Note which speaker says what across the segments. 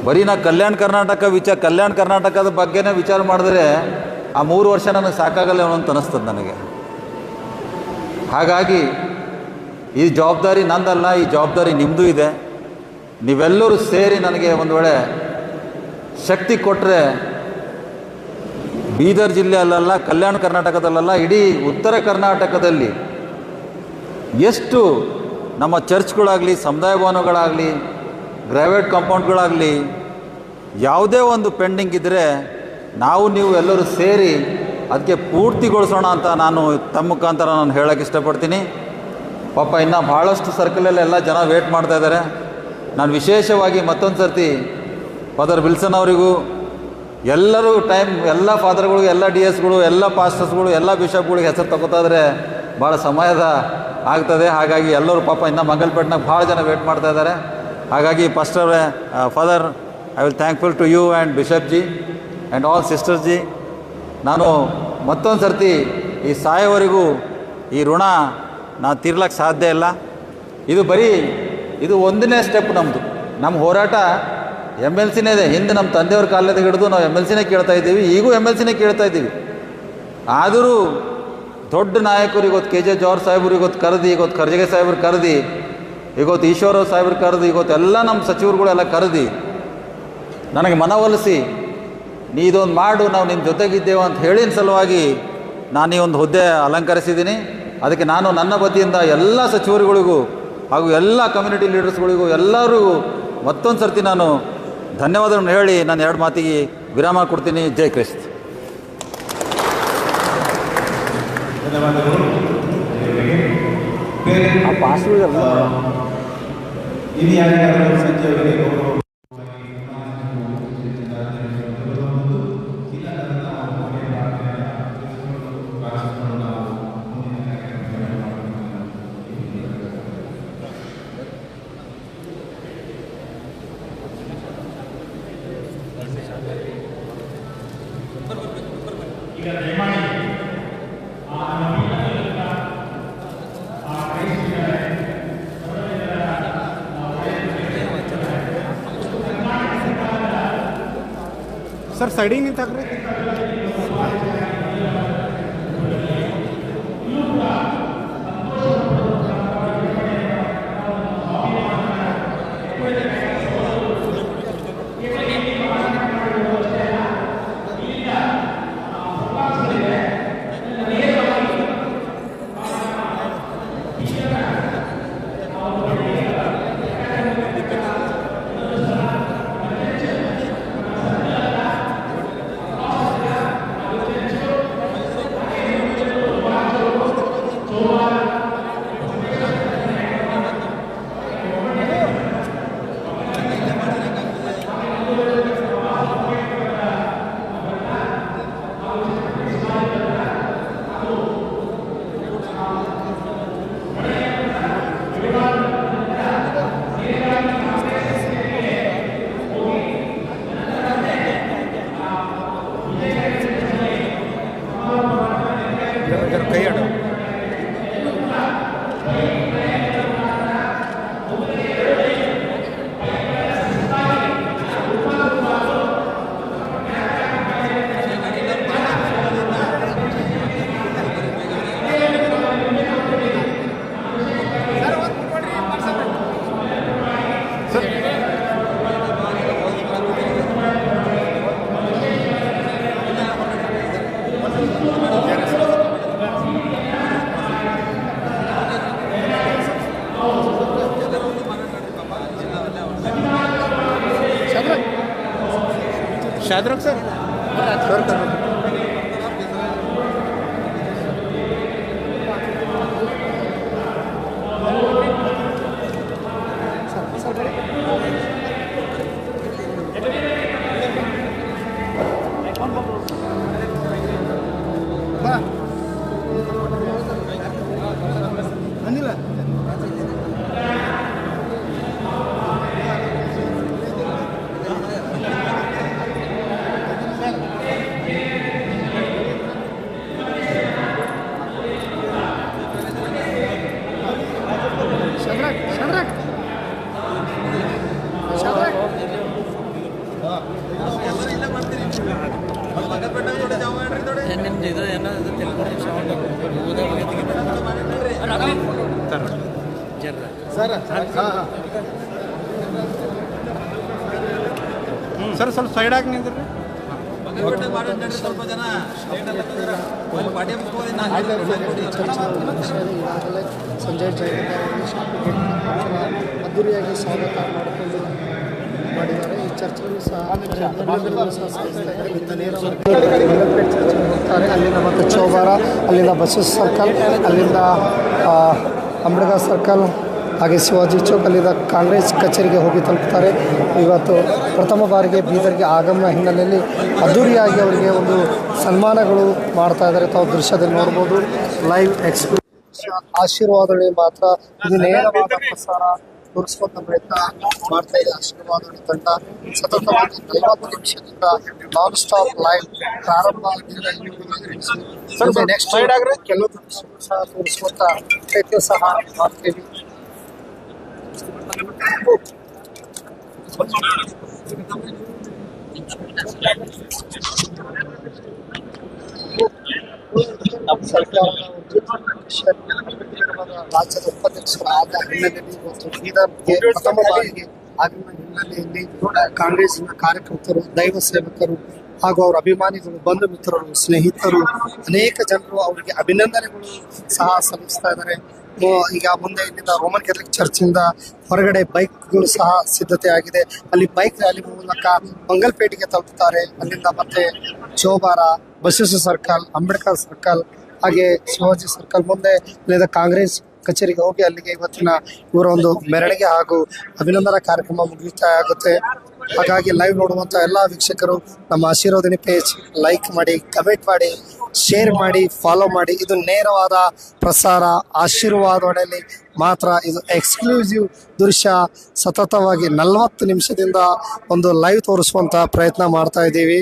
Speaker 1: ಬರೀ ನಾ ಕಲ್ಯಾಣ ಕರ್ನಾಟಕದ ಬಗ್ಗೆನೇ ವಿಚಾರ ಮಾಡಿದ್ರೆ ಆ 3 ವರ್ಷ ನನಗೆ ಸಾಕಾಗಲ್ಲ ಅಂತ ಅನಿಸ್ತದೆ ನನಗೆ. ಹಾಗಾಗಿ ಈ ಜವಾಬ್ದಾರಿ ನಂದಲ್ಲ, ಈ ಜವಾಬ್ದಾರಿ ನಿಮ್ಮದು ಇದೆ. ನೀವೆಲ್ಲರೂ ಸೇರಿ ನನಗೆ ಒಂದು ವೇಳೆ ಶಕ್ತಿ ಕೊಟ್ಟರೆ ಬೀದರ್ ಜಿಲ್ಲೆಯಲ್ಲ, ಕಲ್ಯಾಣ ಕರ್ನಾಟಕದಲ್ಲ, ಇಡೀ ಉತ್ತರ ಕರ್ನಾಟಕದಲ್ಲಿ ಎಷ್ಟು ನಮ್ಮ ಚರ್ಚ್ಗಳಾಗಲಿ, ಸಮುದಾಯ ಭವನಗಳಾಗಲಿ, ಗ್ರಾವೇಟ್ ಕಾಂಪೌಂಡ್ಗಳಾಗಲಿ ಯಾವುದೇ ಒಂದು ಪೆಂಡಿಂಗ್ ಇದ್ದರೆ ನಾವು ನೀವು ಎಲ್ಲರೂ ಸೇರಿ ಅದಕ್ಕೆ ಪೂರ್ತಿಗೊಳಿಸೋಣ ಅಂತ ನಾನು ತಮ್ಮ ಮುಖಾಂತರ ನಾನು ಹೇಳೋಕ್ಕೆ ಇಷ್ಟಪಡ್ತೀನಿ. ಪಾಪ ಇನ್ನು ಭಾಳಷ್ಟು ಸರ್ಕಲಲ್ಲೆಲ್ಲ ಜನ ವೇಟ್ ಮಾಡ್ತಾಯಿದ್ದಾರೆ. ನಾನು ವಿಶೇಷವಾಗಿ ಮತ್ತೊಂದು ಸರ್ತಿ ಫಾದರ್ ವಿಲ್ಸನ್ ಅವರಿಗೂ ಎಲ್ಲರೂ ಎಲ್ಲ ಫಾದರ್ಗಳಿಗೂ, ಎಲ್ಲ ಡಿ ಎಸ್ಗಳು, ಎಲ್ಲ ಪಾಸ್ಟರ್ಸ್ಗಳು, ಎಲ್ಲ ಬಿಷಪ್ಗಳಿಗೆ ಹೆಸರು ತಗೋತಾ ಇದ್ರೆ ಭಾಳ ಸಮಯದ ಆಗ್ತದೆ. ಹಾಗಾಗಿ ಎಲ್ಲರೂ ಪಾಪ ಇನ್ನು ಮಂಗಲ್ಪೇಟ್ನಾಗ ಭಾಳ ಜನ ವೇಟ್ ಮಾಡ್ತಾ ಇದ್ದಾರೆ. ಹಾಗಾಗಿ pastor father, I will thankful to you and bishop ji and all sisters ji. ನಾನು ಮತ್ತೊಂದು ಸರ್ತಿ ಈ ಸಾಯೋವರೆಗೂ ಈ ಋಣ ನಾವು ತೀರ್ಲಕ್ಕೆ ಸಾಧ್ಯ ಇಲ್ಲ. ಇದು ಒಂದನೇ ಸ್ಟೆಪ್ ನಮ್ಮದು. ನಮ್ಮ ಹೋರಾಟ MLCನೇ ಇದೆ. ಹಿಂದೆ ನಮ್ಮ ತಂದೆಯವ್ರ ಕಾಲದ ಹಿಡಿದು ನಾವು MLCನೇ ಕೇಳ್ತಾ ಇದ್ದೀವಿ, ಈಗೂ MLCನೇ ಕೇಳ್ತಾ ಇದ್ದೀವಿ. ಆದರೂ ದೊಡ್ಡ ನಾಯಕರು ಇವತ್ತು KJ ಜಾರ್ಜ್ ಸಾಹೇಬ್ರು ಇವತ್ತು ಕರೆದು, ಇವತ್ತು ಖರ್ಗೆ ಸಾಹೇಬ್ರು ಕರೆದು, ಇವತ್ತು ಈಶ್ವರರಾವ್ ಸಾಹೇಬ್ರು ಕರೆದು, ಇವತ್ತೆಲ್ಲ ನಮ್ಮ ಸಚಿವರುಗಳೆಲ್ಲ ಕರೆದು ನನಗೆ ಮನವೊಲಿಸಿ ನೀ ಇದೊಂದು ಮಾಡು, ನಾವು ನಿಮ್ಮ ಜೊತೆಗಿದ್ದೇವೆ ಅಂತ ಹೇಳಿದ ಸಲುವಾಗಿ ನಾನು ಈ ಒಂದು ಹುದ್ದೆ ಅಲಂಕರಿಸಿದ್ದೀನಿ. ಅದಕ್ಕೆ ನಾನು ನನ್ನ ವತಿಯಿಂದ ಎಲ್ಲ ಸಚಿವರುಗಳಿಗೂ ಹಾಗೂ ಎಲ್ಲ ಕಮ್ಯುನಿಟಿ ಲೀಡರ್ಸ್ಗಳಿಗೂ ಎಲ್ಲರಿಗೂ ಮತ್ತೊಂದು ಸರ್ತಿ ನಾನು ಧನ್ಯವಾದಗಳನ್ನು ಹೇಳಿ ನಾನು 2 ಮಾತಿಗೆ ವಿರಾಮ ಕೊಡ್ತೀನಿ. ಜೈ ಕ್ರಿಸ್ತ.
Speaker 2: ಸರ್ ಸೈಡಿಗೆ ನಿಂತಾಕ್ರಿ. शादरक सर
Speaker 3: ನಿಮ್ದು ಇದು ಏನೋ ಇದು ತಿಳ್ಕೊಂಡು ಸೌಂಡ್
Speaker 2: ಸರ್ ಸ್ವಲ್ಪ ಸೈಡ್ ಆಗಿ ನಿಂದ್ರಿ.
Speaker 1: ಸ್ವಲ್ಪ ಜನ
Speaker 4: ಈಗಾಗಲೇ ಸಂಜಯ್ ಜಯಂತ್ ಅದ್ದೂರಿಯಾಗಿ ಸ್ವಾಗತ ಮಾಡಿಕೊಂಡು ಮಾಡಿದ್ದಾರೆ. ಈ ಚರ್ಚೆಯನ್ನು ಸಹ ಹೋಗ್ತಾರೆ. ಅಲ್ಲಿಂದ ಮತ್ತು ಚೌಬಾರ, ಅಲ್ಲಿಂದ ಬಸವ ಸರ್ಕಲ್, ಅಲ್ಲಿಂದ ಅಂಬೇಡ್ಕರ್ ಸರ್ಕಲ್, ಹಾಗೆ ಶಿವಾಜಿ ಚೌಕ್, ಅಲ್ಲಿಂದ ಕಾಂಗ್ರೆಸ್ ಕಚೇರಿಗೆ ಹೋಗಿ ತಲುಪ್ತಾರೆ. ಇವತ್ತು ಪ್ರಥಮ ಬಾರಿಗೆ ಬೀದರ್ಗೆ ಆಗಮನ ಹಿನ್ನೆಲೆಯಲ್ಲಿ ಅದ್ದೂರಿಯಾಗಿ ಅವರಿಗೆ ಒಂದು ಸನ್ಮಾನಗಳು ಮಾಡ್ತಾ ಇದ್ದಾರೆ. ತಾವು ದೃಶ್ಯದಲ್ಲಿ ನೋಡ್ಬೋದು. ಲೈವ್ ಆಶೀರ್ವಾದಗಳು ಮಾತ್ರ ಇದು ನೇರವಾದ ಪ್ರಸಾರ ತೋರಿಸುವಂಥ ಪ್ರಯತ್ನ ಮಾಡ್ತಾ ಇದೆ. ಆಶೀರ್ವಾದಗಳು ತಂಡ ಸತತವಾಗಿ 40 ನಿಮಿಷದಿಂದ ನಾನ್ ಸ್ಟಾಪ್ ಲೈವ್ ಪ್ರಾರಂಭ ಆಗಿದೆ. ನೆಕ್ಸ್ಟ್ ಕೆಲವು ದೃಶ್ಯಗಳು ಸಹ ತೋರಿಸುವಂಥ ಪ್ರಯತ್ನ ಸಹ ಮಾಡ್ತೇವೆ. ರಾಜ್ಯದ ಉಪಾಧ್ಯಕ್ಷರಾದ ಹಿನ್ನೆಲೆಯಲ್ಲಿ ಇವತ್ತು ಬೀದರ್ಗೆ ಪ್ರಥಮ ಬಾರಿಗೆ ಆಗಮನ ಹಿನ್ನೆಲೆಯಲ್ಲಿ ಕಾಂಗ್ರೆಸ್ನ ಕಾರ್ಯಕರ್ತರು, ದೈವ ಸೇವಕರು ಹಾಗೂ ಅವರ ಅಭಿಮಾನಿಗಳು, ಬಂಧು ಮಿತ್ರರು, ಸ್ನೇಹಿತರು, ಅನೇಕ ಜನರು ಅವರಿಗೆ ಅಭಿನಂದನೆಗಳು ಸಹ ಸಲ್ಲಿಸ್ತಾ ಇದ್ದಾರೆ. ಈಗ ಮುಂದೆ ಇಲ್ಲಿಂದ ರೋಮನ್ ಕ್ಯಾಥಲಿಕ್ ಚರ್ಚಿಂದ ಹೊರಗಡೆ ಬೈಕ್ಗಳು ಸಹ ಸಿದ್ಧತೆ ಆಗಿದೆ. ಅಲ್ಲಿ ಬೈಕ್ ರ್ಯಾಲಿ ಮೂಲಕ ಮಂಗಲ್ಪೇಟೆಗೆ ತಲುಪುತ್ತಾರೆ. ಅಲ್ಲಿಂದ ಮತ್ತೆ ಚೌಬಾರ, ಬಸವೇಶ್ವರ ಸರ್ಕಲ್, ಅಂಬೇಡ್ಕರ್ ಸರ್ಕಲ್, ಹಾಗೆ ಶಿವಾಜಿ ಸರ್ಕಲ್ ಮುಂದೆ ಇಲ್ಲಿಂದ ಕಾಂಗ್ರೆಸ್ ಕಚೇರಿಗೆ ಹೋಗಿ ಅಲ್ಲಿಗೆ ಇವತ್ತಿನ ಇವರ ಒಂದು ಮೆರವಣಿಗೆ ಹಾಗೂ ಅಭಿನಂದನಾ ಕಾರ್ಯಕ್ರಮ ಮುಗಿತಾ ಆಗುತ್ತೆ. ಹಾಗಾಗಿ ಲೈವ್ ನೋಡುವಂಥ ಎಲ್ಲ ವೀಕ್ಷಕರು ನಮ್ಮ ಆಶೀರ್ವಾದಿನಿ ಪೇಜ್ ಲೈಕ್ ಮಾಡಿ, ಕಮೆಂಟ್ ಮಾಡಿ, ಶೇರ್ ಮಾಡಿ, ಫಾಲೋ ಮಾಡಿ. ಇದು ನೇರವಾದ ಪ್ರಸಾರ ಆಶೀರ್ವಾದದಲ್ಲಿ ಮಾತ್ರ. ಇದು ಎಕ್ಸ್ಕ್ಲೂಸಿವ್ ದೃಶ್ಯ. ಸತತವಾಗಿ 40 ನಿಮಿಷದಿಂದ ಒಂದು ಲೈವ್ ತೋರಿಸುವಂಥ ಪ್ರಯತ್ನ ಮಾಡ್ತಾ ಇದ್ದೀವಿ.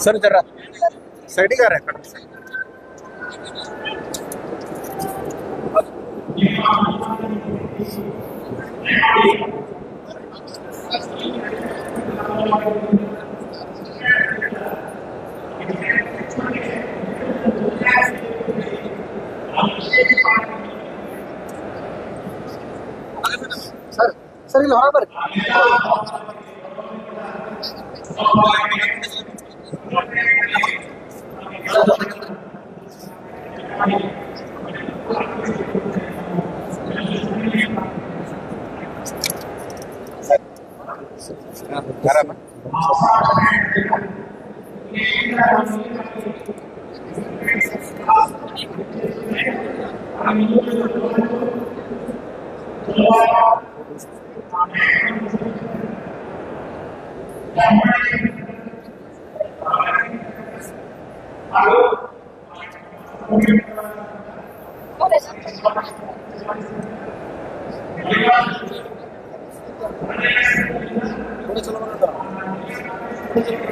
Speaker 2: सर जरा साइड का रहा
Speaker 4: ಸರ್ ಇಲ್ಲಿ ಹೊರ ಬರ್ರಿ. थोड़ा चलो